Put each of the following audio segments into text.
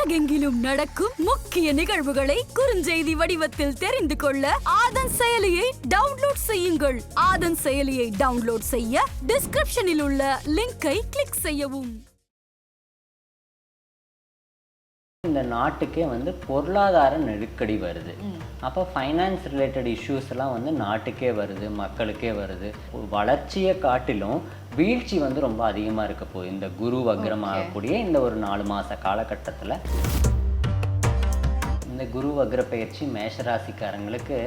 உலகெங்கிலும் நடக்கும் முக்கிய நிகழ்வுகளை குறுஞ்செய்தி வடிவத்தில் தெரிந்து கொள்ள ஆதன் செயலியை டவுன்லோட் செய்யுங்கள். ஆதன் செயலியை டவுன்லோட் செய்ய டிஸ்கிரிப்ஷனில் உள்ள லிங்கை கிளிக் செய்யவும். இந்த நாட்டுக்கே பொருளாதார நெருக்கடி வருது. அப்போ ஃபைனான்ஸ் ரிலேட்டட் இஷ்யூஸ் எல்லாம் நாட்டுக்கே வருது, மக்களுக்கே வருது. வளர்ச்சியை காட்டிலும் வீழ்ச்சி ரொம்ப அதிகமாக இருக்க போகுது இந்த குரு வக்ரம் ஆகக்கூடிய இந்த ஒரு 4 மாத காலகட்டத்தில். இந்த குரு வக்ர பயிற்சி மேஷராசிக்காரங்களுக்கு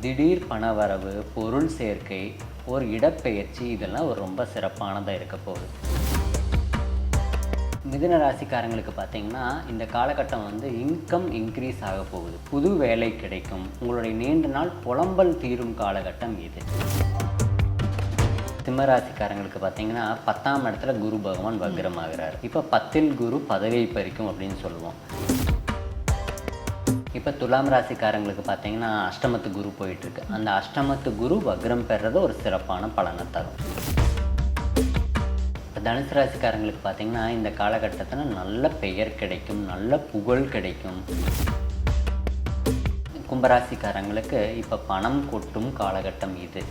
திடீர் பணவரவு, பொருள் சேர்க்கை, ஒரு இடப்பெயர்ச்சி, இதெல்லாம் ஒரு ரொம்ப சிறப்பானதாக இருக்க போகுது. மிதுன ராசிக்காரங்களுக்கு பார்த்தீங்கன்னா இந்த காலகட்டம் இன்கம் இன்க்ரீஸ் ஆக போகுது. புது வேலை கிடைக்கும். உங்களுடைய நீண்ட நாள் புலம்பல் தீரும் காலகட்டம் இது. சிம்ம ராசிக்காரங்களுக்கு பார்த்தீங்கன்னா 10ஆம் இடத்துல குரு பகவான் வக்ரம் ஆகிறார். இப்போ 10இல் குரு பதவியை பறிக்கும் அப்படின்னு சொல்லுவோம். இப்போ துலாம் ராசிக்காரங்களுக்கு பார்த்தீங்கன்னா அஷ்டமத்து குரு போயிட்டுருக்கு. அந்த அஷ்டமத்து குரு வக்ரம் பெறுறது ஒரு சிறப்பான பலனை தரும். தனுசு ராசிக்காரங்களுக்கு பார்த்தீங்கன்னா இந்த காலகட்டத்தில் நல்ல பெயர் கிடைக்கும், நல்ல புகழ் கிடைக்கும். கும்பராசிக்காரங்களுக்கு இப்போ பணம் கொட்டும் காலகட்டம் இது.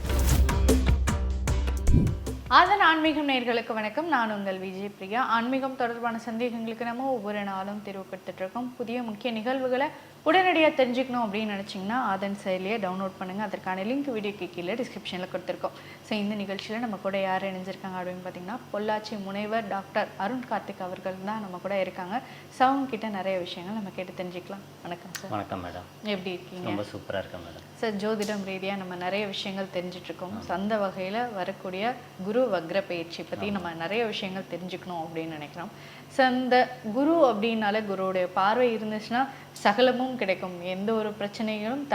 ஆதன் ஆன்மீகம் நேயர்களுக்கு வணக்கம். நான் உங்கள் விஜய் பிரியா. ஆன்மீகம் தொடர்பான சந்தேகங்களுக்கு நம்ம ஒவ்வொரு நாளும் தீர்வு கொடுத்துட்டு இருக்கோம். புதிய முக்கிய நிகழ்வுகளை உடனடியாக தெரிஞ்சுக்கணும் அப்படின்னு நினச்சிங்கன்னா ஆதன் செயலியை டவுன்லோட் பண்ணுங்கள். அதற்கான லிங்க் வீடியோக்கு கீழே டிஸ்கிரிப்ஷனில் கொடுத்துருக்கோம். ஸோ இந்த நிகழ்ச்சியில் நம்ம கூட யார் இணைஞ்சிருக்காங்க அப்படின்னு பார்த்தீங்கன்னா பொள்ளாச்சி முனைவர் டாக்டர் அருண் கார்த்திக் அவர்கள் தான் நம்ம கூட இருக்காங்க. ஸோ அவங்க கிட்ட நிறைய விஷயங்கள் நம்ம கேட்டு தெரிஞ்சுக்கலாம். வணக்கம் சார். வணக்கம் மேடம். எப்படி இருக்கீங்க? ரொம்ப சூப்பராக இருக்கேன் மேடம். சார், ஜோதிடம் ரீதியாக நம்ம நிறைய விஷயங்கள் தெரிஞ்சிட்ருக்கோம். அந்த வகையில் வரக்கூடிய குரு வக்ர பயிற்சி பற்றி நம்ம நிறைய விஷயங்கள் தெரிஞ்சுக்கணும் அப்படின்னு நினைக்கிறோம். ஸோ அந்த குரு அப்படின்னால குருவுடைய பார்வை இருந்துச்சுன்னா சகலமும் கிடைக்கும், எந்த ஒரு பிரச்சனைகளும்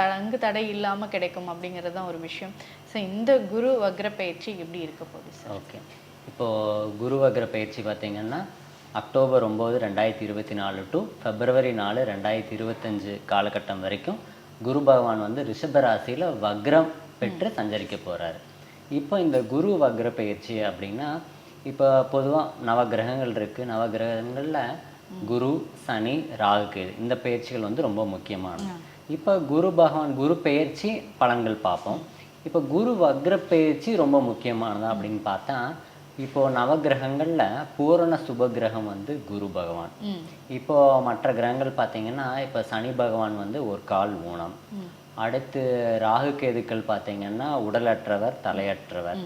தடை இல்லாமல் கிடைக்கும் அப்படிங்கிறது தான் ஒரு விஷயம். ஸோ இந்த குரு வக்ர பயிற்சி எப்படி இருக்க போகுது சார்? ஓகே, இப்போது குரு வக்ர பயிற்சி பார்த்திங்கன்னா அக்டோபர் 9, 2024 டு February 4, 2025 காலகட்டம் வரைக்கும் குரு பகவான் ரிஷப ராசியில் வக்ரம் பெற்று சஞ்சரிக்க போகிறாரு. இப்போ இந்த குரு வக்ர பயிற்சி அப்படின்னா இப்போ பொதுவாக நவகிரகங்கள் இருக்குது. நவகிரகங்களில் குரு, சனி, ராகு, கேது இந்த பயிற்சிகள் ரொம்ப முக்கியமானது. இப்போ குரு பகவான் குரு பயிற்சி பலன்கள் பார்ப்போம். இப்போ குரு வக்ர பயிற்சி ரொம்ப முக்கியமானதா அப்படின்னு பார்த்தா, இப்போது நவகிரகங்களில் பூரண சுப கிரகம் குரு பகவான். இப்போது மற்ற கிரகங்கள் பார்த்திங்கன்னா இப்போ சனி பகவான் ஒரு கால் ஊனம். அடுத்து ராகு கேதுக்கள் பார்த்திங்கன்னா உடலற்றவர், தலையற்றவர்.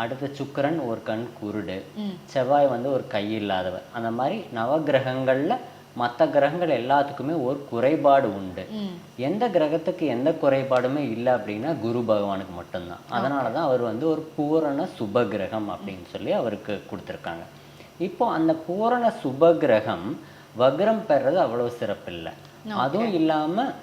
அடுத்து சுக்கிரன் ஒரு கண் குருடு. செவ்வாய் ஒரு கை இல்லாதவர். அந்த மாதிரி நவகிரகங்களில் மற்ற கிரகங்கள் எல்லாத்துக்குமே ஒரு குறைபாடு உண்டு. எந்த கிரகத்துக்கு எந்த குறைபாடுமே இல்லை அப்படின்னா குரு பகவானுக்கு மட்டும்தான். அதனால தான் அவர் ஒரு பூரண சுப கிரகம் அப்படின்னு சொல்லி அவருக்கு கொடுத்துருக்காங்க. இப்போ அந்த பூரண சுப கிரகம் வக்ரம் பெறது அவ்வளோ சிறப்பில்லை. அதுவும் இல்லாமல்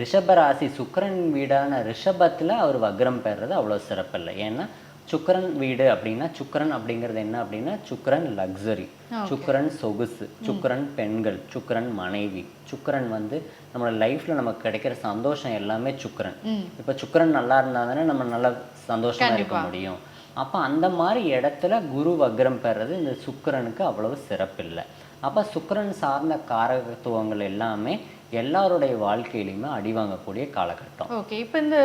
ரிஷபராசி சுக்கிரன் வீடான ரிஷபத்தில் அவர் வக்ரம் பெறது அவ்வளோ சிறப்பில்லை. ஏன்னா சுக்கிரன் வீடு அப்படின்னா சுக்கிரன் அப்படிங்கிறது என்ன அப்படின்னா சுக்கிரன் லக்ஸரி, சுக்கிரன் சொகுசு, சுக்கிரன் பெண்கள், சுக்கிரன் மனைவி. சுக்கிரன் நம்மளோட லைஃப்ல நமக்கு கிடைக்கிற சந்தோஷம் எல்லாமே சுக்கிரன். இப்போ சுக்கிரன் நல்லா இருந்தா தானே நம்ம நல்லா சந்தோஷமா இருக்க முடியும். அப்போ அந்த மாதிரி இடத்துல குரு வக்ரம் பெறது இந்த சுக்கிரனுக்கு அவ்வளவு சிறப்பில்லை. அப்போ சுக்கிரன் சார்ந்த காரகத்துவங்கள் எல்லாமே எல்லாருடைய வாழ்க்கையிலையுமே அடிவாங்கக்கூடிய காலகட்டம். ஓகே, இப்போ இந்த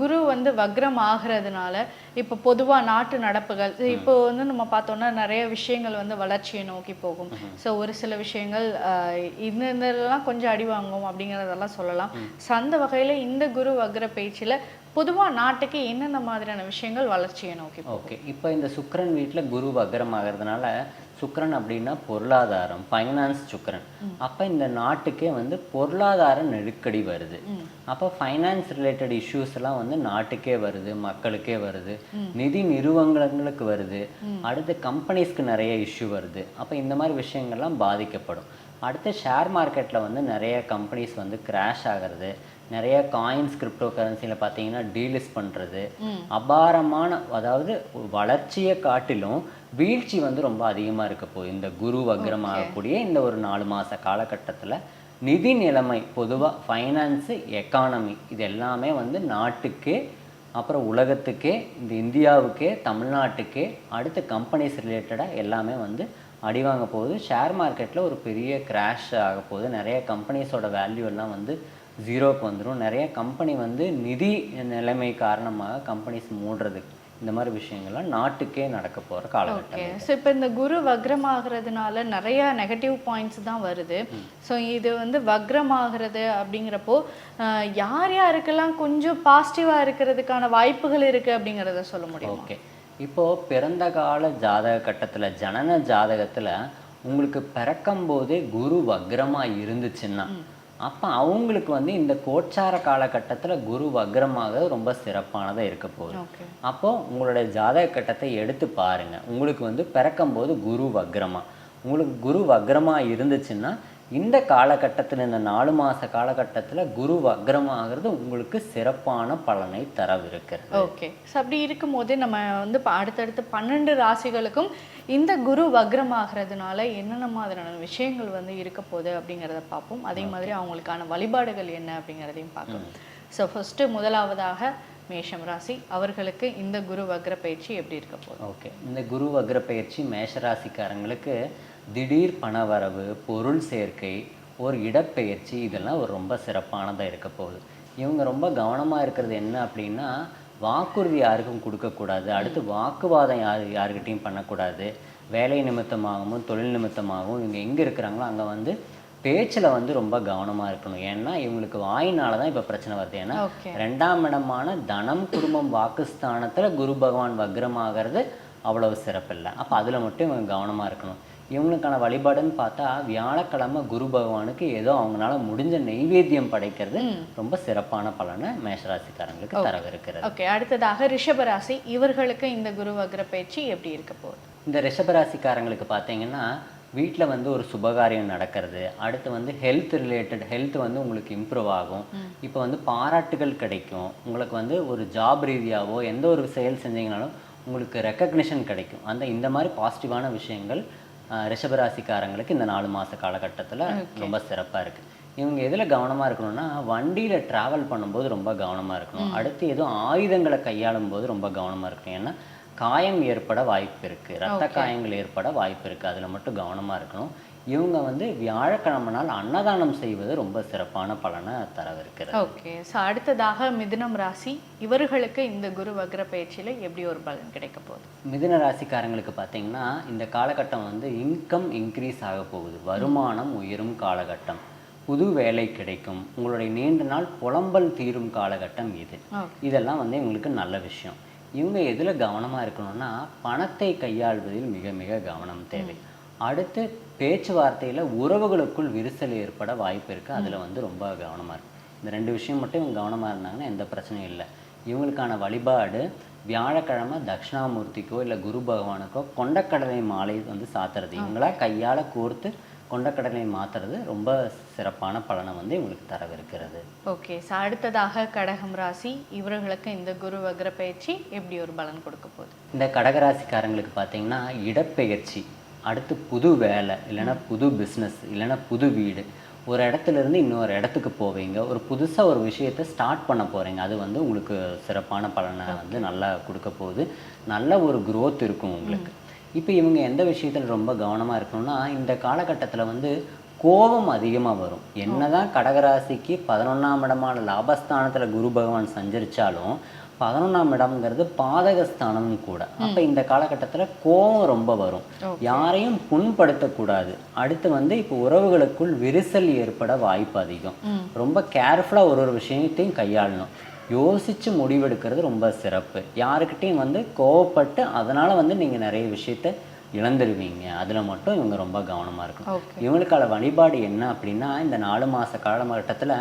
குரு வக்ரம் ஆகிறதுனால இப்போ பொதுவாக நாட்டு நடப்புகள் இப்போ நம்ம பார்த்தோம்னா நிறைய விஷயங்கள் வளர்ச்சியை நோக்கி போகும். ஸோ ஒரு சில விஷயங்கள் இதெல்லாம் கொஞ்சம் அடிவாங்கும் அப்படிங்கிறதெல்லாம் சொல்லலாம். ஸோ அந்த வகையில் இந்த குரு வக்ர பயிற்சியில் பொதுவாக நாட்டுக்கு என்னென்ன மாதிரியான விஷயங்கள் வளர்ச்சியை நோக்கி? ஓகே, இப்போ இந்த சுக்கிரன் வீட்டில் குரு வக்ரம் ஆகிறதுனால சுக்கிரன் அப்படின்னா பொருளாதாரம், ஃபைனான்ஸ் சுக்கிரன். அப்போ இந்த நாட்டுக்கே பொருளாதார நெருக்கடி வருது. அப்போ ஃபைனான்ஸ் ரிலேட்டட் இஷ்யூஸ் எல்லாம் நாட்டுக்கே வருது, மக்களுக்கே வருது, நிதி நிறுவனங்களுக்கு வருது, அடுத்து கம்பெனிஸ்க்கு நிறைய இஷ்யூ வருது. அப்போ இந்த மாதிரி விஷயங்கள்லாம் பாதிக்கப்படும். அடுத்து ஷேர் மார்க்கெட்டில் நிறைய கம்பெனிஸ் கிராஷ் ஆகிறது, நிறைய காயின்ஸ் கிரிப்டோ கரன்சியில் பார்த்தீங்கன்னா டீலிஸ்ட் பண்ணுறது, அபாரமான அதாவது வளர்ச்சியை காட்டிலும் வீழ்ச்சி ரொம்ப அதிகமாக இருக்க போகுது இந்த குரு வக்ரம் ஆகக்கூடிய இந்த ஒரு 4 மாத காலகட்டத்தில். நிதி நிலைமை பொதுவாக ஃபைனான்ஸு, எக்கானமி இது எல்லாமே நாட்டுக்கே, அப்புறம் உலகத்துக்கே, இந்த இந்தியாவுக்கே, தமிழ்நாட்டுக்கே, அடுத்து கம்பெனிஸ் ரிலேட்டடாக எல்லாமே அடி வாங்க போகுது. ஷேர் மார்க்கெட்டில் ஒரு பெரிய கிராஷ் ஆக போகுது. நிறைய கம்பெனிஸோட வேல்யூ எல்லாம் வந்து ஜீரோக்கு வந்துடும். நிறைய கம்பெனி வந்து நிதி நிலைமை காரணமாக கம்பெனிஸ் மூடுறதுக்கு இந்த மாதிரி விஷயங்கள்லாம் நாட்டுக்கே நடக்க போகிற காலகட்டம். ஓகே, ஸோ இப்போ இந்த குரு வக்ரமாகிறதுனால நிறைய நெகட்டிவ் பாயிண்ட்ஸ் தான் வருது. ஸோ இது வந்து வக்ரமாகிறது அப்படிங்கிறப்போ யார் யாருக்கெல்லாம் கொஞ்சம் பாசிட்டிவாக இருக்கிறதுக்கான வாய்ப்புகள் இருக்குது அப்படிங்கிறத சொல்ல முடியும்? ஓகே, இப்போது பிறந்த கால ஜாதக கட்டத்தில், ஜனன ஜாதகத்தில் உங்களுக்கு பிறக்கும்போதே குரு வக்ரமாக இருந்துச்சுன்னா அப்போ அவங்களுக்கு வந்து இந்த கோச்சார காலகட்டத்தில் குரு வக்ரமாக ரொம்ப சிறப்பானதாக இருக்க போகுது. அப்போது உங்களுடைய ஜாதக கட்டத்தை எடுத்து பாருங்கள். உங்களுக்கு வந்து பிறக்கும்போது குரு வக்ரமாக, உங்களுக்கு குரு வக்ரமாக இருந்துச்சுன்னா இந்த காலகட்டத்தில், இந்த 4 மாத காலகட்டத்தில் குரு வக்ரமாகிறது உங்களுக்கு சிறப்பான பலனை தரவிருக்கிறது. ஓகே, ஸோ அப்படி இருக்கும்போது நம்ம வந்து அடுத்தடுத்து 12 ராசிகளுக்கும் இந்த குரு வக்ரமாகிறதுனால என்னென்ன மாதிரியான விஷயங்கள் வந்து இருக்க போகுது அப்படிங்கிறத பார்ப்போம். அதே மாதிரி அவங்களுக்கான வழிபாடுகள் என்ன அப்படிங்கிறதையும் பார்க்கலாம். ஸோ ஃபஸ்ட்டு முதலாவதாக மேஷம் ராசி அவர்களுக்கு இந்த குரு வக்ர பயிற்சி எப்படி இருக்க போகுது? ஓகே, இந்த குரு வக்ர பயிற்சி மேஷராசிக்காரங்களுக்கு திடீர் பணவரவு, பொருள் சேர்க்கை, ஒரு இடப்பெயர்ச்சி, இதெல்லாம் ஒரு ரொம்ப சிறப்பானதாக இருக்க போகுது. இவங்க ரொம்ப கவனமாக இருக்கிறது என்ன அப்படின்னா, வாக்குறுதி யாருக்கும் கொடுக்கக்கூடாது. அடுத்து வாக்குவாதம் யாருக்கிட்டையும் பண்ணக்கூடாது. வேலை நிமித்தமாகவும் தொழில் நிமித்தமாகவும் இவங்க எங்கே இருக்கிறாங்களோ அங்கே வந்து பேச்சில் வந்து ரொம்ப கவனமாக இருக்கணும். ஏன்னா இவங்களுக்கு வாயினால தான் இப்போ பிரச்சனை வருது. ஏன்னா 2ஆம் இடமான தனம், குடும்பம், வாக்குஸ்தானத்தில் குரு பகவான் வக்ரமாகிறது அவ்வளவு சிறப்பில்லை. அப்போ அதில் மட்டும் இவங்க கவனமாக இருக்கணும். இவங்களுக்கான வழிபாடுன்னு பார்த்தா வியாழக்கிழமை குரு பகவானுக்கு ஏதோ அவங்களால முடிஞ்ச நெய்வேத்தியம் படைக்கிறது ரொம்ப சிறப்பான பலனை மேஷராசிக்காரங்களுக்கு தரவிருக்கிறது. ஓகே, அடுத்ததாக ரிஷபராசி இவர்களுக்கு இந்த குரு வக்ர பயிற்சி எப்படி இருக்க போகுது? இந்த ரிஷபராசிக்காரங்களுக்கு பார்த்தீங்கன்னா வீட்டில் வந்து ஒரு சுபகாரியம் நடக்கிறது. அடுத்து வந்து ஹெல்த் வந்து உங்களுக்கு இம்ப்ரூவ் ஆகும். இப்போ வந்து பாராட்டுகள் கிடைக்கும். உங்களுக்கு வந்து ஒரு ஜாப் ரீதியாகவோ எந்த ஒரு செயல் செஞ்சீங்கனாலும் உங்களுக்கு ரெக்கக்னிஷன் கிடைக்கும். இந்த மாதிரி பாசிட்டிவான விஷயங்கள் ரிஷபராசிக்காரங்களுக்கு இந்த 4 மாத காலகட்டத்தில் ரொம்ப சிறப்பாக இருக்குது. இவங்க எதில் கவனமாக இருக்கணும்னா, வண்டியில் ட்ராவல் பண்ணும்போது ரொம்ப கவனமாக இருக்கணும். அடுத்து எதுவும் ஆயுதங்களை கையாளும் போது ரொம்ப கவனமாக இருக்கணும். ஏன்னா காயம் ஏற்பட வாய்ப்பு இருக்குது, ரத்த காயங்கள் ஏற்பட வாய்ப்பு இருக்குது. அதில் மட்டும் கவனமாக இருக்கணும். இவங்க வந்து வியாழக்கிழமை நாள் அன்னதானம் செய்வது ரொம்ப சிறப்பான பலனை தரவிருக்கிறது. ஓகே, ஸோ அடுத்ததாக மிதுனம் ராசி இவர்களுக்கு இந்த குரு வக்ர பயிற்சியில் எப்படி ஒரு பலன் கிடைக்க போகுது? மிதுன ராசிக்காரங்களுக்கு பார்த்தீங்கன்னா இந்த காலகட்டம் வந்து இன்கம் இன்க்ரீஸ் ஆக போகுது. வருமானம் உயரும் காலகட்டம், புது வேலை கிடைக்கும், உங்களுடைய நீண்ட நாள் புலம்பல் தீரும் காலகட்டம் இது. இதெல்லாம் வந்து இவங்களுக்கு நல்ல விஷயம். இவங்க எதில் கவனமாக இருக்கணும்னா, பணத்தை கையாள்வதில் மிக மிக கவனம் தேவை. அடுத்து பேச்சுவார்த்தையில் உறவுகளுக்குள் விரிசல் ஏற்பட வாய்ப்பு இருக்குது. அதில் வந்து ரொம்ப கவனமாக இருக்கும். இந்த 2 விஷயம் மட்டும் இவங்க கவனமாக இருந்தாங்கன்னா எந்த பிரச்சனையும் இல்லை. இவங்களுக்கான வழிபாடு வியாழக்கிழமை தட்சிணாமூர்த்திக்கோ இல்லை குரு பகவானுக்கோ கொண்டக்கடலை மாலை வந்து சாத்துறது, இவங்களா கையால் கோர்த்து கொண்டக்கடலை மாற்றுறது ரொம்ப சிறப்பான பலனை வந்து இவங்களுக்கு தரவிருக்கிறது. ஓகே, ஸோ அடுத்ததாக கடகம் ராசி இவர்களுக்கு இந்த குரு வக்ர பயிற்சி எப்படி ஒரு பலன் கொடுக்க போகுது? இந்த கடகராசிக்காரங்களுக்கு பார்த்தீங்கன்னா இடப்பெயர்ச்சி, அடுத்து புது வேலை, இல்லைன்னா புது பிஸ்னஸ், இல்லைன்னா புது வீடு, ஒரு இடத்துலேருந்து இன்னொரு இடத்துக்கு போவீங்க. ஒரு புதுசாக ஒரு விஷயத்தை ஸ்டார்ட் பண்ண போகிறீங்க. அது வந்து உங்களுக்கு சிறப்பான பலனை வந்து நல்லா கொடுக்க போகுது. நல்ல ஒரு growth இருக்கும் உங்களுக்கு. இப்போ இவங்க எந்த விஷயத்தில் ரொம்ப கவனமாக இருக்கணும்னா, இந்த காலகட்டத்தில் வந்து கோபம் அதிகமாக வரும். என்னதான் கடகராசிக்கு 11ஆம் இடமான லாபஸ்தானத்தில் குரு பகவான் சஞ்சரித்தாலும் 11ஆம் இடம்ங்கிறது பாதகஸ்தானமும் கூட. அப்போ இந்த காலகட்டத்தில் கோபம் ரொம்ப வரும். யாரையும் புண்படுத்தக்கூடாது. அடுத்து வந்து இப்போ உறவுகளுக்குள் விரிசல் ஏற்பட வாய்ப்பு அதிகம். ரொம்ப கேர்ஃபுல்லாக ஒரு விஷயத்தையும் கையாளணும். யோசித்து முடிவெடுக்கிறது ரொம்ப சிறப்பு. யாருக்கிட்டையும் வந்து கோவப்பட்டு அதனால் வந்து நீங்கள் நிறைய விஷயத்த இழந்துருவீங்க. அதில் மட்டும் இவங்க ரொம்ப கவனமாக இருக்கணும். இவங்களுக்கான வழிபாடு என்ன அப்படின்னா, இந்த 4 மாத காலகட்டத்தில்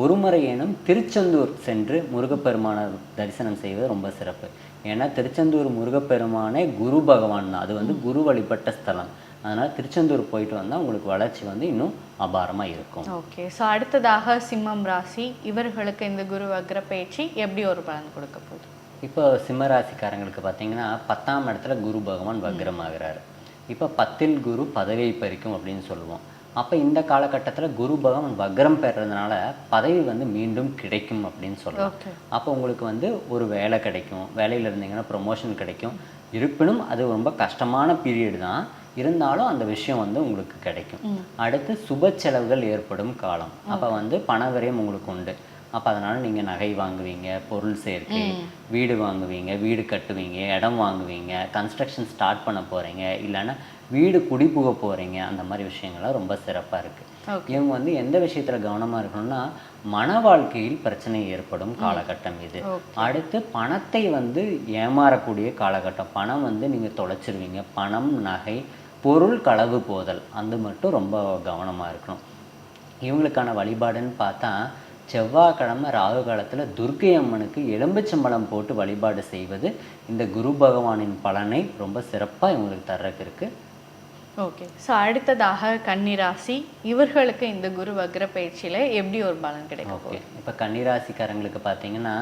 ஒரு முறையேனும் திருச்செந்தூர் சென்று முருகப்பெருமான தரிசனம் செய்வது ரொம்ப சிறப்பு. ஏன்னா திருச்செந்தூர் முருகப்பெருமானே குரு பகவான் தான். அது வந்து குரு வழிபட்ட ஸ்தலம். அதனால் திருச்செந்தூர் போயிட்டு வந்தால் உங்களுக்கு வளர்ச்சி வந்து இன்னும் அபாரமாக இருக்கும். ஓகே, ஸோ அடுத்ததாக சிம்மம் ராசி இவர்களுக்கு இந்த குரு வக்ர பயிற்சி எப்படி ஒரு பலன் கொடுக்க போகுது? இப்போ சிம்ம ராசிக்காரங்களுக்கு பார்த்தீங்கன்னா 10ஆம் இடத்துல குரு பகவான் வக்ரமாகிறாரு. இப்போ 10இல் குரு பதவியை பறிக்கும் அப்படின்னு சொல்லுவோம். அப்போ இந்த காலகட்டத்தில் குரு பகவான் வக்ரம் பெறதுனால பதவி வந்து மீண்டும் கிடைக்கும் அப்படின்னு சொல்லலாம். அப்போ உங்களுக்கு வந்து ஒரு வேலை கிடைக்கும். வேலையில் இருந்தீங்கன்னா ப்ரொமோஷன் கிடைக்கும். இருப்பினும் அது ரொம்ப கஷ்டமான பீரியட் தான். இருந்தாலும் அந்த விஷயம் வந்து உங்களுக்கு கிடைக்கும். அடுத்து சுப செலவுகள் ஏற்படும் காலம். அப்போ வந்து பண விரயம் உங்களுக்கு உண்டு. அப்போ அதனால் நீங்கள் நகை வாங்குவீங்க, பொருள் சேர்க்கை, வீடு வாங்குவீங்க, வீடு கட்டுவீங்க, இடம் வாங்குவீங்க, கன்ஸ்ட்ரக்ஷன் ஸ்டார்ட் பண்ண போகிறீங்க, இல்லைன்னா வீடு குடிபுக போகிறீங்க. அந்த மாதிரி விஷயங்கள்லாம் ரொம்ப சிறப்பாக இருக்குது. இவங்க வந்து எந்த விஷயத்தில் கவனமாக இருக்கணும்னா, மன வாழ்க்கையில் பிரச்சனை ஏற்படும் காலகட்டம் இது. அடுத்து பணத்தை வந்து ஏமாறக்கூடிய காலகட்டம். பணம் வந்து நீங்கள் தொலைச்சிருவீங்க. பணம், நகை, பொருள் களவு போதல் அது மட்டும் ரொம்ப கவனமாக இருக்கணும். இவங்களுக்கான வழிபாடுன்னு பார்த்தா, செவ்வாய்க்கிழமை ராகு காலத்தில் துர்க்கை அம்மனுக்கு எலும்பிச்சம்பழம் போட்டு வழிபாடு செய்வது இந்த குரு பகவானின் பலனை ரொம்ப சிறப்பாக இவங்களுக்கு தர்றதுக்கு இருக்குது. ஓகே. ஸோ அடுத்ததாக கன்னிராசி, இவர்களுக்கு இந்த குரு வக்ர பயிற்சியில் எப்படி ஒரு பலன் கிடைக்கும்? ஓகே. இப்போ கன்னிராசிக்காரங்களுக்கு பார்த்தீங்கன்னா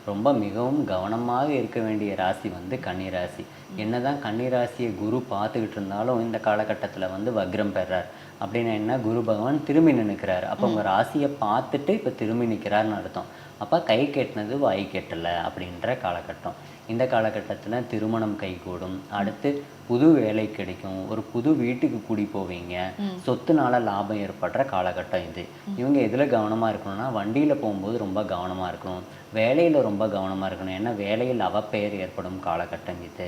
ரொம்ப மிகவும் கவனமாக இருக்க வேண்டிய ராசி வந்து கன்னிராசி. என்னதான் கன்னிராசியை குரு பார்த்துக்கிட்டு இருந்தாலும் இந்த காலகட்டத்தில் வந்து வக்ரம் பெறார். அப்படின்னா என்ன, குரு பகவான் திரும்பி நிற்கிறார். அப்போ உங்கள் ராசியை பார்த்துட்டு இப்போ திரும்பி நிற்கிறாருன்னு அர்த்தம். அப்போ கை கெட்டினது வாய் கெட்டலை அப்படின்ற காலகட்டம். இந்த காலகட்டத்தில் திருமணம் கைகூடும். அடுத்து புது வேலை கிடைக்கும். ஒரு புது வீட்டுக்கு கூடி போவீங்க. சொத்துனால லாபம் ஏற்படுற காலகட்டம் இது. இவங்க எதில் கவனமாக இருக்கணும்னா, வண்டியில் போகும்போது ரொம்ப கவனமாக இருக்கணும். வேலையில் ரொம்ப கவனமாக இருக்கணும். ஏன்னா வேலையில் அவப்பெயர் ஏற்படும் காலகட்டம் இது.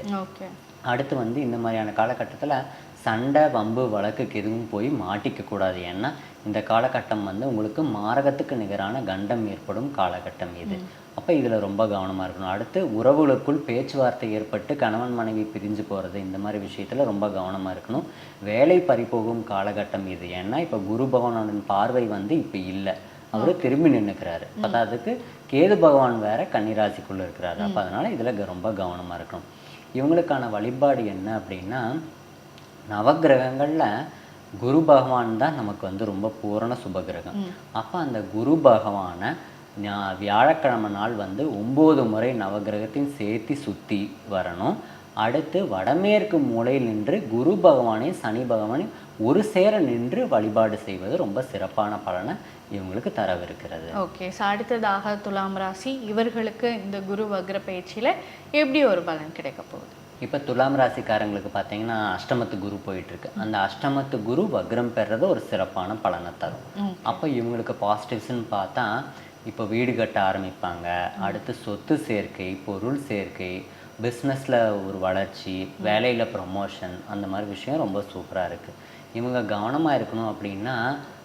அடுத்து வந்து இந்த மாதிரியான காலகட்டத்தில் சண்டை, வம்பு, வழக்குக்கு எதுவும் போய் மாட்டிக்கக்கூடாது. ஏன்னா இந்த காலகட்டம் வந்து உங்களுக்கு மாரகத்துக்கு நிகரான கண்டம் ஏற்படும் காலகட்டம் இது. அப்போ இதில் ரொம்ப கவனமாக இருக்கணும். அடுத்து உறவுகளுக்குள் பேச்சுவார்த்தை ஏற்பட்டு கணவன் மனைவி பிரிஞ்சு போகிறது, இந்த மாதிரி விஷயத்தில் ரொம்ப கவனமாக இருக்கணும். வேலை பறிபோகும் காலகட்டம் இது. ஏன்னா இப்போ குரு பகவானின் பார்வை வந்து இப்போ இல்லை, அவர் திரும்பி நின்றுக்கிறாரு. அதுக்கு கேது பகவான் வேற கன்னிராசிக்குள்ளே இருக்கிறாரு. அப்போ அதனால் இதில் ரொம்ப கவனமாக இருக்கணும். இவங்களுக்கான வழிபாடு என்ன அப்படின்னா, நவகிரகங்களில் குரு பகவான் தான் நமக்கு வந்து ரொம்ப பூரண சுபகிரகம். அப்போ அந்த குரு பகவானை வியாழக்கிழமை நாள் வந்து 9 முறை நவகிரகத்தையும் சேர்த்து சுற்றி வரணும். அடுத்து வடமேற்கு மூலையில் நின்று குரு பகவானையும் சனி பகவானையும் ஒரு சேர நின்று வழிபாடு செய்வது ரொம்ப சிறப்பான பலனை இவங்களுக்கு தரவிருக்கிறது. ஓகே. ஸோ அடுத்ததாக துலாம் ராசி, இவர்களுக்கு இந்த குரு வக்ர பயிற்சியில் எப்படி ஒரு பலன் கிடைக்க போகுது? இப்போ துலாம் ராசிக்காரங்களுக்கு பார்த்தீங்கன்னா அஷ்டமத்து குரு போயிட்டுருக்கு. அந்த அஷ்டமத்து குரு வக்ரம் பெறது ஒரு சிறப்பான பலனை தரும். அப்போ இவங்களுக்கு பாசிட்டிவ்ஸ்ன்னு பார்த்தா, இப்போ வீடு கட்ட ஆரம்பிப்பாங்க. அடுத்து சொத்து சேர்க்கை, பொருள் சேர்க்கை, பிஸ்னஸில் ஒரு வளர்ச்சி, வேலையில் ப்ரமோஷன், அந்த மாதிரி விஷயம் ரொம்ப சூப்பராக இருக்குது. இவங்க கவனமாக இருக்கணும் அப்படின்னா,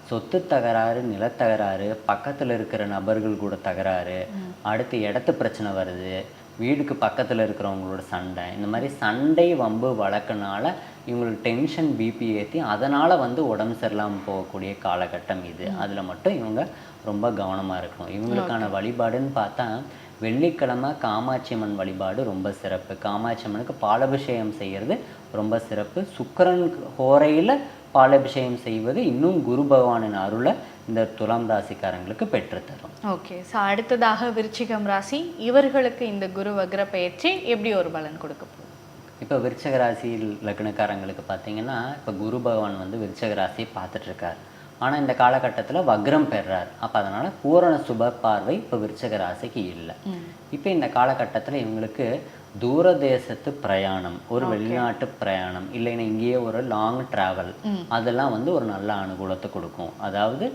சொத்து தகராறு, நிலத்தகராறு, பக்கத்தில் இருக்கிற நபர்கள் கூட தகராறு, அடுத்து இடத்து பிரச்சனை வருது, வீடுக்கு பக்கத்தில் இருக்கிறவங்களோட சண்டை, இந்த மாதிரி சண்டை, வம்பு, வழக்குனால இவங்களுக்கு டென்ஷன், பிபி ஏற்றி அதனால் வந்து உடம்பு சரியில்லாமல் போகக்கூடிய காலகட்டம் இது. அதில் மட்டும் இவங்க ரொம்ப கவனமாக இருக்கணும். இவங்களுக்கான வழிபாடுன்னு பார்த்தா, வெள்ளிக்கிழமை காமாட்சி அம்மன் வழிபாடு ரொம்ப சிறப்பு. காமாட்சி அம்மனுக்கு பாலாபிஷேகம் செய்கிறது ரொம்ப சிறப்பு. சுக்கிரன் ஹோரையில் பாலாபிஷேகம் செய்வது இன்னும் குரு பகவானின் அருளை இந்த துலாம் ராசிக்காரங்களுக்கு பெற்றுத்தரும். ஓகே. ஸோ அடுத்ததாக விருச்சிகம் ராசி, இவர்களுக்கு இந்த குரு வக்ர பயிற்சி எப்படி ஒரு பலன் கொடுக்க போகுது? இப்போ விருச்சக ராசி லக்னக்காரங்களுக்கு பார்த்தீங்கன்னா, இப்போ குரு பகவான் வந்து விருச்சக ராசியை பார்த்துட்ருக்கார். ஆனால் இந்த காலகட்டத்தில் வக்ரம் பெறார். அப்போ அதனால் பூரண சுப பார்வை இப்போ விருச்சக ராசிக்கு இல்லை. இப்போ இந்த காலகட்டத்தில் இவங்களுக்கு தூரதேசத்து பிரயாணம், ஒரு வெளிநாட்டு பிரயாணம், இல்லைன்னா இங்கேயே ஒரு லாங் ட்ராவல், அதெல்லாம் வந்து ஒரு நல்ல அனுகூலத்தை கொடுக்கும். அதாவது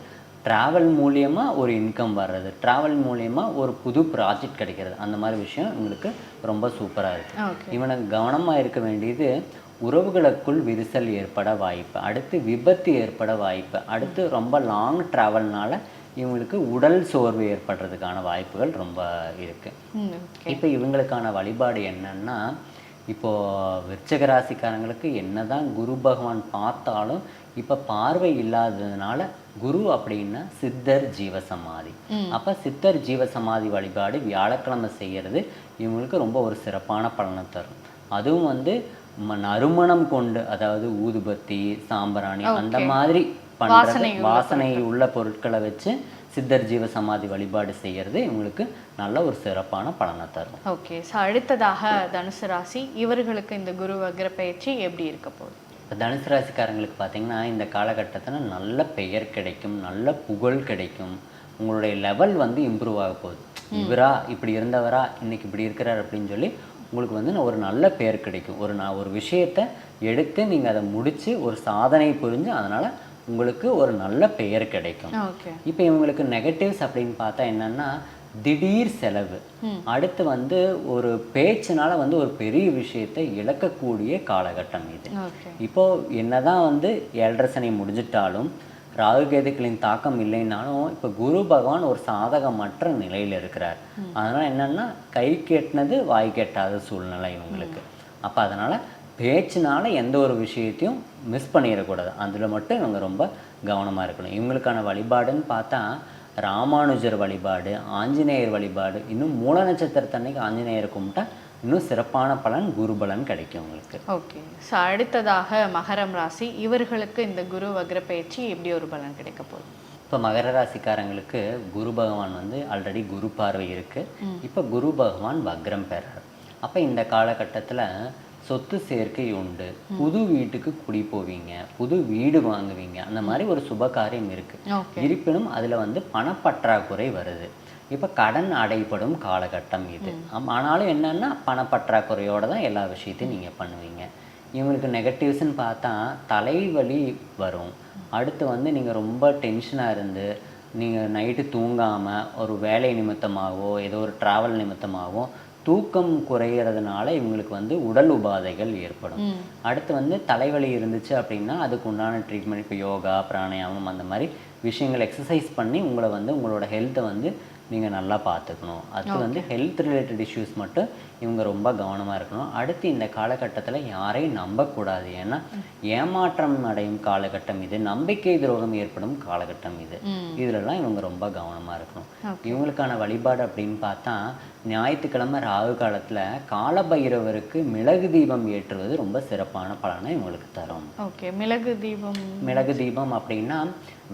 ட்ராவல் மூலியமாக ஒரு இன்கம் வர்றது, ட்ராவல் மூலியமாக ஒரு புது ப்ராஜெக்ட் கிடைக்கிறது, அந்த மாதிரி விஷயம் இவங்களுக்கு ரொம்ப சூப்பராக இருக்குது. இவனுக்கு கவனமாக இருக்க வேண்டியது, உறவுகளுக்குள் விரிசல் ஏற்பட வாய்ப்பு, அடுத்து விபத்து ஏற்பட வாய்ப்பு, அடுத்து ரொம்ப லாங் ட்ராவல்னால இவங்களுக்கு உடல் சோர்வு ஏற்படுறதுக்கான வாய்ப்புகள் ரொம்ப இருக்குது. இப்போ இவங்களுக்கான வழிபாடு என்னன்னா, இப்போது விருச்சிக ராசிக்காரங்களுக்கு என்னதான் குரு பகவான் பார்த்தாலும் இப்போ பார்வை இல்லாததுனால குரு அப்படின்னா சித்தர் ஜீவசமாதி. அப்போ சித்தர் ஜீவசமாதி வழிபாடு வியாழக்கிழமை செய்கிறது இவங்களுக்கு ரொம்ப ஒரு சிறப்பான பலனை தரும். அதுவும் வந்து நறுமணம் கொண்டு, அதாவது ஊதுபத்தி, சாம்பிராணி, அந்த மாதிரி பண்ணுறது, வாசனை உள்ள பொருட்களை வச்சு சித்தர் ஜீவ சமாதி வழிபாடு செய்கிறது இவங்களுக்கு நல்ல ஒரு சிறப்பான பலனை தரும். ஓகே. ஸோ அடுத்ததாக தனுசு ராசி, இவர்களுக்கு இந்த குரு வக்ர பயிற்சி எப்படி இருக்க போகுது? இப்போ தனுசு ராசிக்காரங்களுக்கு பார்த்தீங்கன்னா, இந்த காலகட்டத்தில் நல்ல பெயர் கிடைக்கும், நல்ல புகழ் கிடைக்கும், உங்களுடைய லெவல் வந்து இம்ப்ரூவ் ஆக போகுது. இவரா இப்படி இருந்தவரா இன்னைக்கு இப்படி இருக்கிறார் அப்படின்னு சொல்லி உங்களுக்கு வந்து ஒரு நல்ல பேர் கிடைக்கும். ஒரு விஷயத்தை எடுத்து நீங்கள் அதை முடித்து ஒரு சாதனை புரிஞ்சு அதனால் உங்களுக்கு ஒரு நல்ல பெயர் கிடைக்கும். இப்போ இவங்களுக்கு நெகட்டிவ்ஸ் அப்படின்னு பார்த்தா என்னன்னா, திடீர் செலவு, அடுத்து வந்து ஒரு பேச்சினால வந்து ஒரு பெரிய விஷயத்தை இழக்கக்கூடிய காலகட்டம் இது. இப்போ என்னதான் வந்து 7.5 சனி முடிஞ்சிட்டாலும் ராகு கேதுக்களின் தாக்கம் இல்லைன்னாலும் இப்போ குரு பகவான் ஒரு சாதகமற்ற நிலையில் இருக்கிறார். அதனால் என்னன்னா, கை கெட்டினது வாய் கெட்டாத சூழ்நிலை இவங்களுக்கு. அப்போ அதனால் பேச்சினால எந்த ஒரு விஷயத்தையும் மிஸ் பண்ணிடக்கூடாது. அதில் மட்டும் இவங்க ரொம்ப கவனமாக இருக்கணும். இவங்களுக்கான வழிபாடுன்னு பார்த்தா ராமானுஜர் வழிபாடு, ஆஞ்சநேயர் வழிபாடு, இன்னும் மூல நட்சத்திரத்தன்னைக்கு ஆஞ்சநேயர் கும்பிட்டா இன்னும் சிறப்பான பலன், குரு பலன் கிடைக்கும் உங்களுக்கு. ஓகே. ஸோ அடுத்ததாக மகரம் ராசி, இவர்களுக்கு இந்த குரு வக்ர பயிற்சி எப்படி ஒரு பலன் கிடைக்க போகுது? இப்போ மகர ராசிக்காரங்களுக்கு குரு பகவான் வந்து ஆல்ரெடி குரு பார்வை இருக்குது. இப்போ குரு பகவான் வக்ரம் பெறார். அப்போ இந்த காலகட்டத்தில் சொத்து சேர்க்கை உண்டு, புது வீட்டுக்கு குடி போவீங்க, புது வீடு வாங்குவீங்க, அந்த மாதிரி ஒரு சுப காரியம் இருக்குது. இருப்பினும் அதில் வந்து பணப்பற்றாக்குறை வருது. இப்போ கடன் அடைபடும் காலகட்டம் இது. ஆனாலும் என்னென்னா பணப்பற்றாக்குறையோடு தான் எல்லா விஷயத்தையும் நீங்கள் பண்ணுவீங்க. இவங்களுக்கு நெகட்டிவ்ஸ்ன்னு பார்த்தா தலைவலி வரும். அடுத்து வந்து நீங்கள் ரொம்ப டென்ஷனாக இருந்து நீங்கள் நைட்டு தூங்காமல் ஒரு வேலை நிமித்தமாகவோ ஏதோ ஒரு ட்ராவல் நிமித்தமாகவோ தூக்கம் குறையிறதுனால இவங்களுக்கு வந்து உடல் உபாதைகள் ஏற்படும். அடுத்து வந்து தலைவலி இருந்துச்சு அப்படின்னா அதுக்கு உண்டான ட்ரீட்மெண்ட், இப்போ யோகா, பிராணாயாமம் அந்த மாதிரி விஷயங்கள் எக்ஸசைஸ் பண்ணி உங்களை வந்து உங்களோட ஹெல்த்தை வந்து நீங்கள் நல்லா பார்த்துக்கணும். அது வந்து ஹெல்த் ரிலேட்டட் இஷ்யூஸ் மட்டும் இவங்க ரொம்ப கவனமாக இருக்கணும். அடுத்து இந்த காலகட்டத்தில் யாரையும் நம்பக்கூடாது. ஏன்னா ஏமாற்றம் அடையும் காலகட்டம் இது, நம்பிக்கை துரோகம் ஏற்படும் காலகட்டம் இது. இதுலலாம் இவங்க ரொம்ப கவனமாக இருக்கணும். இவங்களுக்கான வழிபாடு அப்படின்னு பார்த்தா ஞாயிற்றுக்கிழமை ராகு காலத்தில் காலபைரவருக்கு மிளகு தீபம் ஏற்றுவது ரொம்ப சிறப்பான பலனை இவங்களுக்கு தரும். ஓகே. மிளகு தீபம் அப்படின்னா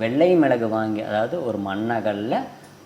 வெள்ளை மிளகு வாங்கி, அதாவது ஒரு மண்ணகல்ல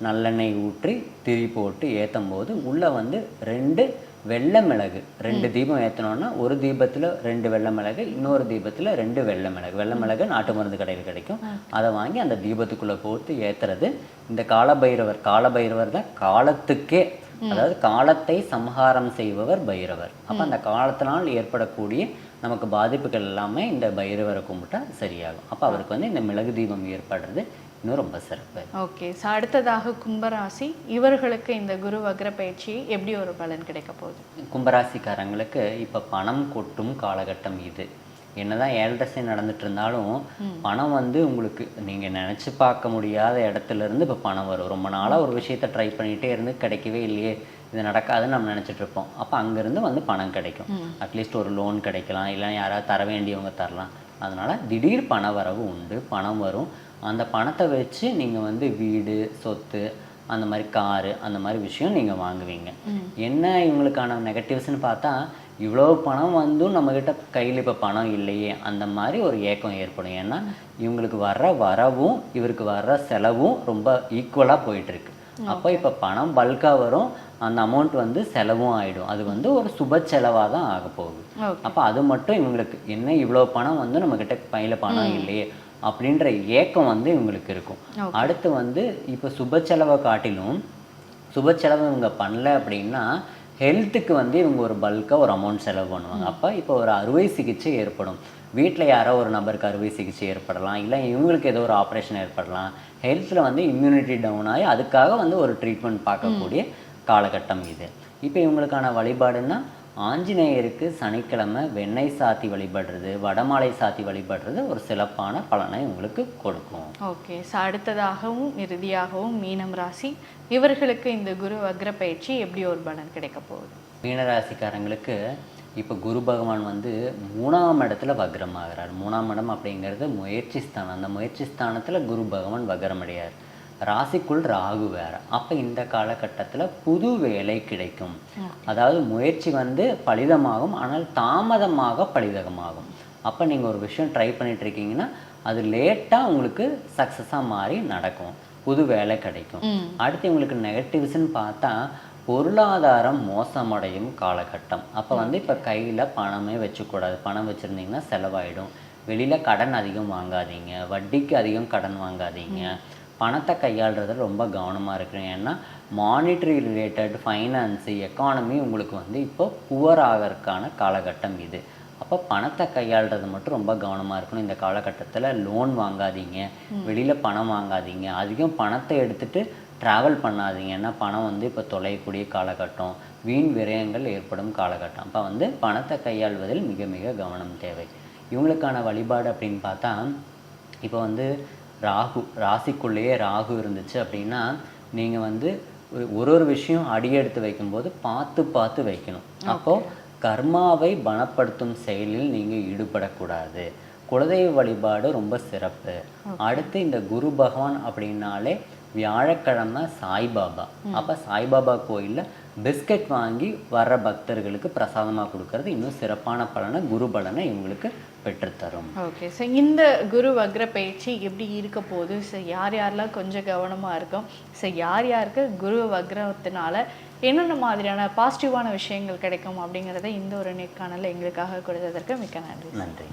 நல்லெண்ணெய் ஊற்றி திரி போட்டு ஏற்றும் போது உள்ளே வந்து 2 வெள்ளை மிளகு, 2 தீபம் ஏற்றினோன்னா ஒரு தீபத்தில் 2 வெள்ளை மிளகு, இன்னொரு தீபத்தில் 2 வெள்ளை மிளகு. வெள்ளை மிளகு நாட்டு மருந்து கடையில் கிடைக்கும். அதை வாங்கி அந்த தீபத்துக்குள்ளே போட்டு ஏற்றுறது. இந்த காலபைரவர் தான் காலத்துக்கே, அதாவது காலத்தை சம்ஹாரம் செய்பவர் பைரவர். அப்போ அந்த காலத்தினால் ஏற்படக்கூடிய நமக்கு பாதிப்புகள் எல்லாமே இந்த பைரவரை கும்பிட்டா சரியாகும். அப்போ அவருக்கு வந்து இந்த மிளகு தீபம் ஏற்படுறது இன்னும் ரொம்ப சிறப்பு. ஓகே. ஸோ அடுத்ததாக கும்பராசி, இவர்களுக்கு இந்த குரு வக்ர பயிற்சி எப்படி ஒரு பலன் கிடைக்க போகுது? கும்பராசிக்காரங்களுக்கு இப்போ பணம் கொட்டும் காலகட்டம் இது. என்னதான் 7.5 சனி நடந்துட்டு இருந்தாலும் பணம் வந்து உங்களுக்கு நீங்கள் நினச்சி பார்க்க முடியாத இடத்துல இருந்து இப்போ பணம் வரும். ரொம்ப நாளாக ஒரு விஷயத்த ட்ரை பண்ணிகிட்டே இருந்து கிடைக்கவே இல்லையே, இது நடக்காதுன்னு நம்ம நினச்சிட்டு இருப்போம். அப்போ அங்கேருந்து வந்து பணம் கிடைக்கும். அட்லீஸ்ட் ஒரு லோன் கிடைக்கலாம், இல்லை யாராவது தர வேண்டியவங்க தரலாம். அதனால் திடீர் பண வரவு உண்டு, பணம் வரும். அந்த பணத்தை வச்சு நீங்கள் வந்து வீடு, சொத்து, அந்த மாதிரி காரு, அந்த மாதிரி விஷயம் நீங்கள் வாங்குவீங்க. என்ன இவங்களுக்கான நெகட்டிவ்ஸ்ன்னு பார்த்தா இவ்வளோ பணம் வந்தும் நம்மக்கிட்ட கையில் இப்போ பணம் இல்லையே, அந்த மாதிரி ஒரு ஏக்கம் ஏற்படும். ஏன்னா இவங்களுக்கு வர்ற வரவும் இவருக்கு வர்ற செலவும் ரொம்ப ஈக்குவலாக போயிட்டுருக்கு. அப்போ இப்போ பணம் பல்காக வரும், அந்த அமௌண்ட் வந்து செலவும் ஆகிடும். அது வந்து ஒரு சுப செலவாக தான் ஆக போகுது. அப்போ அது மட்டும் இவங்களுக்கு என்ன இவ்வளோ பணம் வந்து நம்மக்கிட்ட கையில் பணம் இல்லையே அப்படின்ற ஏக்கம் வந்து இவங்களுக்கு இருக்கும். அடுத்து வந்து இப்போ சுப செலவை காட்டிலும் சுப செலவு இவங்க பண்ணல அப்படின்னா ஹெல்த்துக்கு வந்து இவங்க ஒரு பல்காக ஒரு அமௌண்ட் செலவு பண்ணுவாங்க. அப்போ இப்போ ஒரு அறுவை சிகிச்சை ஏற்படும். வீட்டில் யாரோ ஒரு நபருக்கு அறுவை சிகிச்சை ஏற்படலாம், இல்லை இவங்களுக்கு ஏதோ ஒரு ஆப்ரேஷன் ஏற்படலாம். ஹெல்த்தில் வந்து இம்யூனிட்டி டவுன் ஆகி அதுக்காக வந்து ஒரு ட்ரீட்மெண்ட் பார்க்கக்கூடிய காலகட்டம் இது. இப்போ இவங்களுக்கான வழிபாடுன்னா ஆஞ்சநேயருக்கு சனிக்கிழமை வெண்ணெய் சாத்தி வழிபடுறது, வடமாலை சாத்தி வழிபடுறது ஒரு சிறப்பான பலனை உங்களுக்கு கொடுக்கும். ஓகே. ஸோ அடுத்ததாகவும் இறுதியாகவும் மீனம் ராசி, இவர்களுக்கு இந்த குரு வக்ர பயிற்சி எப்படி ஒரு பலன் கிடைக்க போகுது? மீனராசிக்காரங்களுக்கு இப்போ குரு பகவான் வந்து 3ஆம் இடத்துல வக்ரம் ஆகிறார். 3ஆம் இடம் அப்படிங்கிறது முயற்சி ஸ்தானம். அந்த முயற்சி ஸ்தானத்தில் குரு பகவான் வக்ரம் அடையார். ராசிக்குள் ராகு வேற. அப்போ இந்த காலகட்டத்தில் புது வேலை கிடைக்கும். அதாவது முயற்சி வந்து பலிதமாகும், ஆனால் தாமதமாக பலிதமாகும். அப்போ நீங்கள் ஒரு விஷயம் ட்ரை பண்ணிட்டு இருக்கீங்கன்னா அது லேட்டாக உங்களுக்கு சக்ஸஸாக மாறி நடக்கும், புது வேலை கிடைக்கும். அடுத்து உங்களுக்கு நெகட்டிவ்ஸ்ன்னு பார்த்தா பொருளாதாரம் மோசமடையும் காலகட்டம். அப்போ வந்து இப்போ கையில் பணமே வச்சுக்கூடாது. பணம் வச்சுருந்தீங்கன்னா செலவாயிடும். வெளியில் கடன் அதிகம் வாங்காதீங்க, வட்டிக்கு அதிகம் கடன் வாங்காதீங்க. பணத்தை கையாளுறதுல ரொம்ப கவனமாக இருக்கணும். ஏன்னா மானிட்டரி ரிலேட்டட் ஃபைனான்ஸு எக்கானமி உங்களுக்கு வந்து இப்போ புவர் ஆகிறதுக்கான காலகட்டம் இது. அப்போ பணத்தை கையாளுறது மட்டும் ரொம்ப கவனமாக இருக்கணும். இந்த காலகட்டத்தில் லோன் வாங்காதீங்க, வெளியில் பணம் வாங்காதீங்க, அதிகம் பணத்தை எடுத்துகிட்டு ட்ராவல் பண்ணாதீங்க. ஏன்னா பணம் வந்து இப்போ தொலையக்கூடிய காலகட்டம், வீண் விரயங்கள் ஏற்படும் காலகட்டம். அப்போ வந்து பணத்தை கையாள்வதில் மிக மிக கவனம் தேவை. இவங்களுக்கான வழிபாடு அப்படின்னு பார்த்தா, இப்போ வந்து ராசிக்குள்ளேயே ராகு இருந்துச்சு அப்படின்னா, நீங்கள் வந்து ஒரு விஷயம் அடியெடுத்து வைக்கும்போது பார்த்து வைக்கணும். அப்போது கர்மாவை பலப்படுத்தும் செயலில் நீங்கள் ஈடுபடக்கூடாது. குலதெய்வ வழிபாடு ரொம்ப சிறப்பு. அடுத்து இந்த குரு பகவான் அப்படின்னாலே வியாழக்கிழமை சாய்பாபா. அப்போ சாய்பாபா கோயிலில் பிஸ்கட் வாங்கி வர்ற பக்தர்களுக்கு பிரசாதமாக கொடுக்கறது இன்னும் சிறப்பான பலனை, குரு பலனை இவங்களுக்கு பெற்றுத்தரும். ஓகே சார், இந்த குரு வக்ர பயிற்சி எப்படி இருக்க போகுது சார்? யார் யாரெல்லாம் கொஞ்சம் கவனமாக இருக்கும் சார்? யார் யாருக்கு குரு வக்ரத்தினால என்னென்ன மாதிரியான பாசிட்டிவான விஷயங்கள் கிடைக்கும் அப்படிங்கிறத இந்த ஒரு நேர்காணலில் எங்களுக்காக கொடுத்ததற்கு மிக்க நன்றி. நன்றி.